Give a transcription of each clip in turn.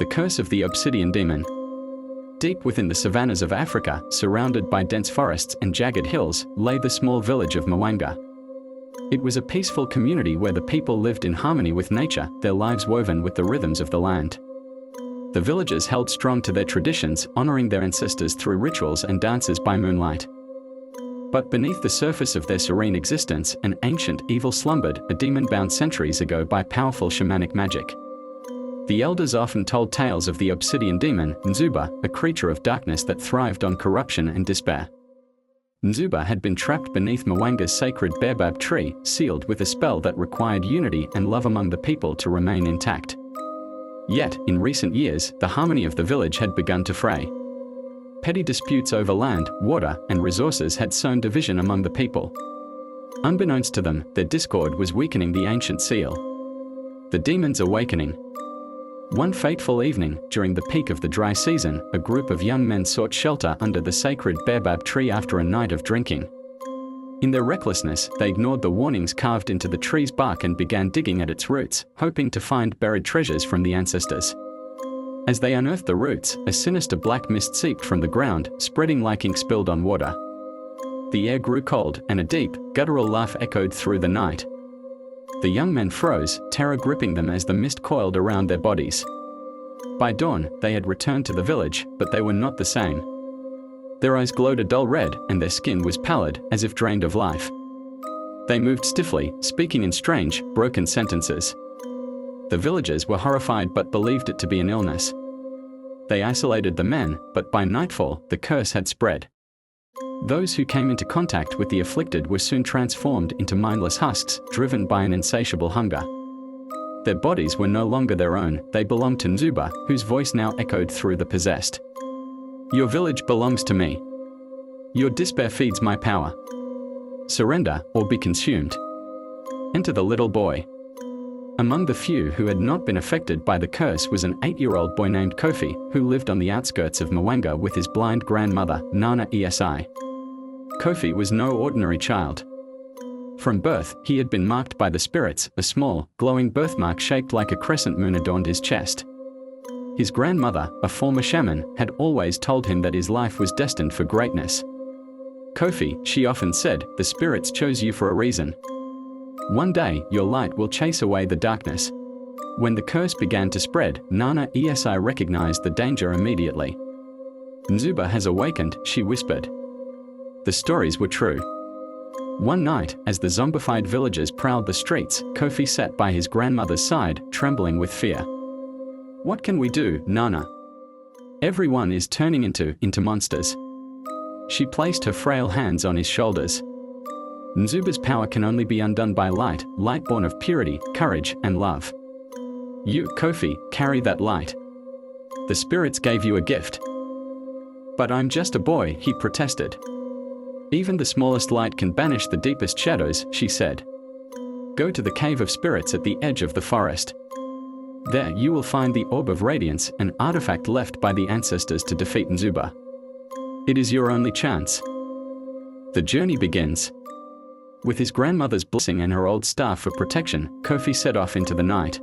The curse of the Obsidian demon. Deep within the savannas of Africa, surrounded by dense forests and jagged hills, lay the small village of Mwanga. It was a peaceful community where the people lived in harmony with nature, their lives woven with the rhythms of the land. The villagers held strong to their traditions, honoring their ancestors through rituals and dances by moonlight. But beneath the surface of their serene existence, an ancient evil slumbered, a demon bound centuries ago by powerful shamanic magic. The elders often told tales of the Obsidian demon, Nzuba, a creature of darkness that thrived on corruption and despair. Nzuba had been trapped beneath Mwanga's sacred baobab tree, sealed with a spell that required unity and love among the people to remain intact. Yet, in recent years, the harmony of the village had begun to fray. Petty disputes over land, water, and resources had sown division among the people. Unbeknownst to them, their discord was weakening the ancient seal. The demon's awakening. One fateful evening, during the peak of the dry season, a group of young men sought shelter under the sacred baobab tree after a night of drinking. In their recklessness, they ignored the warnings carved into the tree's bark and began digging at its roots, hoping to find buried treasures from the ancestors. As they unearthed the roots, a sinister black mist seeped from the ground, spreading like ink spilled on water. The air grew cold, and a deep, guttural laugh echoed through the night. The young men froze, terror gripping them as the mist coiled around their bodies. By dawn, they had returned to the village, but they were not the same. Their eyes glowed a dull red, and their skin was pallid, as if drained of life. They moved stiffly, speaking in strange, broken sentences. The villagers were horrified but believed it to be an illness. They isolated the men, but by nightfall, the curse had spread. Those who came into contact with the afflicted were soon transformed into mindless husks, driven by an insatiable hunger. Their bodies were no longer their own, they belonged to Nzuba, whose voice now echoed through the possessed. Your village belongs to me. Your despair feeds my power. Surrender, or be consumed. Enter the little boy. Among the few who had not been affected by the curse was an 8-year-old boy named Kofi, who lived on the outskirts of Mwanga with his blind grandmother, Nana Esi. Kofi was no ordinary child. From birth, he had been marked by the spirits, a small, glowing birthmark shaped like a crescent moon adorned his chest. His grandmother, a former shaman, had always told him that his life was destined for greatness. Kofi, she often said, the spirits chose you for a reason. One day, your light will chase away the darkness. When the curse began to spread, Nana Esi recognized the danger immediately. Nzuba has awakened, she whispered. The stories were true. One night, as the zombified villagers prowled the streets, Kofi sat by his grandmother's side, trembling with fear. What can we do, Nana? Everyone is turning into monsters. She placed her frail hands on his shoulders. Nzuba's power can only be undone by light born of purity, courage, and love. You, Kofi, carry that light. The spirits gave you a gift. But I'm just a boy, he protested. Even the smallest light can banish the deepest shadows, she said. Go to the cave of spirits at the edge of the forest. There you will find the Orb of Radiance, an artifact left by the ancestors to defeat Nzuba. It is your only chance. The journey begins. With his grandmother's blessing and her old staff for protection, Kofi set off into the night.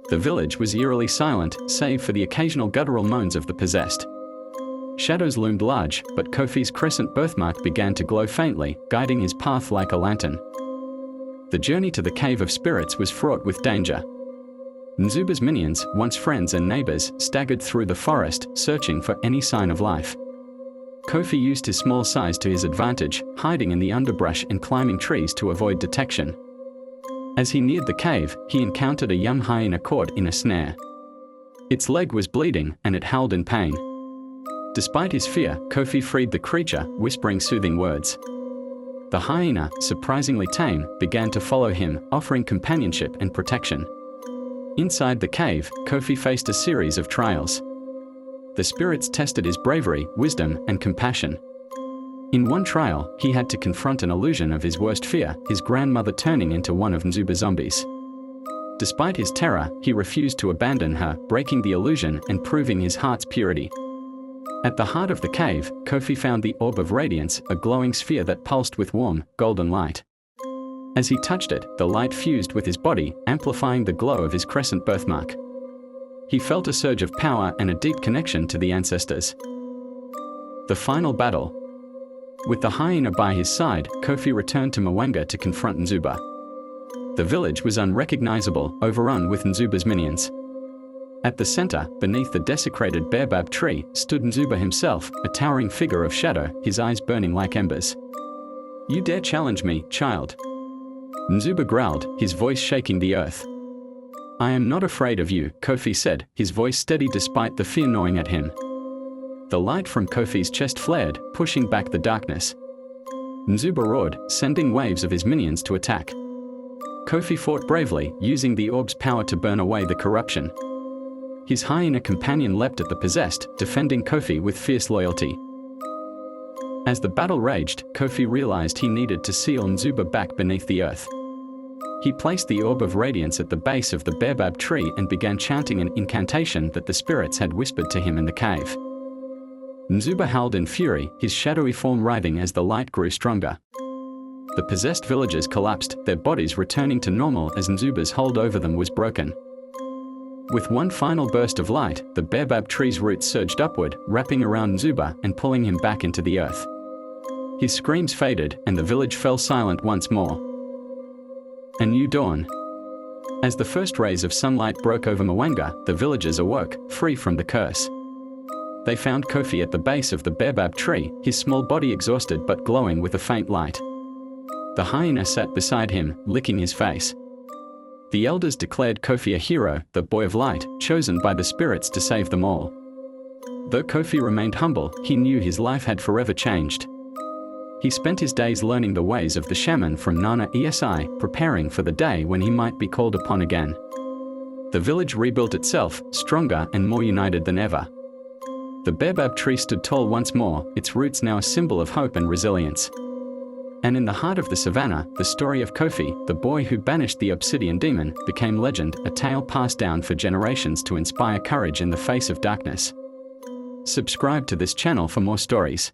The village was eerily silent, save for the occasional guttural moans of the possessed. Shadows loomed large, but Kofi's crescent birthmark began to glow faintly, guiding his path like a lantern. The journey to the Cave of Spirits was fraught with danger. Nzuba's minions, once friends and neighbors, staggered through the forest, searching for any sign of life. Kofi used his small size to his advantage, hiding in the underbrush and climbing trees to avoid detection. As he neared the cave, he encountered a young hyena caught in a snare. Its leg was bleeding, and it howled in pain. Despite his fear, Kofi freed the creature, whispering soothing words. The hyena, surprisingly tame, began to follow him, offering companionship and protection. Inside the cave, Kofi faced a series of trials. The spirits tested his bravery, wisdom, and compassion. In one trial, he had to confront an illusion of his worst fear, his grandmother turning into one of Nzuba's zombies. Despite his terror, he refused to abandon her, breaking the illusion and proving his heart's purity. At the heart of the cave, Kofi found the Orb of Radiance, a glowing sphere that pulsed with warm, golden light. As he touched it, the light fused with his body, amplifying the glow of his crescent birthmark. He felt a surge of power and a deep connection to the ancestors. The final battle. With the hyena by his side, Kofi returned to Mwanga to confront Nzuba. The village was unrecognizable, overrun with Nzuba's minions. At the center, beneath the desecrated baobab tree, stood Nzuba himself, a towering figure of shadow, his eyes burning like embers. "You dare challenge me, child?" Nzuba growled, his voice shaking the earth. "I am not afraid of you," Kofi said, his voice steady despite the fear gnawing at him. The light from Kofi's chest flared, pushing back the darkness. Nzuba roared, sending waves of his minions to attack. Kofi fought bravely, using the orb's power to burn away the corruption. His hyena companion leapt at the possessed, defending Kofi with fierce loyalty. As the battle raged, Kofi realized he needed to seal Nzuba back beneath the earth. He placed the orb of radiance at the base of the baobab tree and began chanting an incantation that the spirits had whispered to him in the cave. Nzuba howled in fury, his shadowy form writhing as the light grew stronger. The possessed villagers collapsed, their bodies returning to normal as Nzuba's hold over them was broken. With one final burst of light, the baobab tree's roots surged upward, wrapping around Nzuba and pulling him back into the earth. His screams faded, and the village fell silent once more. A new dawn. As the first rays of sunlight broke over Mwanga, the villagers awoke, free from the curse. They found Kofi at the base of the baobab tree, his small body exhausted but glowing with a faint light. The hyena sat beside him, licking his face. The elders declared Kofi a hero, the boy of light, chosen by the spirits to save them all. Though Kofi remained humble, he knew his life had forever changed. He spent his days learning the ways of the shaman from Nana Esi, preparing for the day when he might be called upon again. The village rebuilt itself, stronger and more united than ever. The baobab tree stood tall once more, its roots now a symbol of hope and resilience. And in the heart of the savannah, the story of Kofi, the boy who banished the Obsidian demon, became legend, a tale passed down for generations to inspire courage in the face of darkness. Subscribe to this channel for more stories.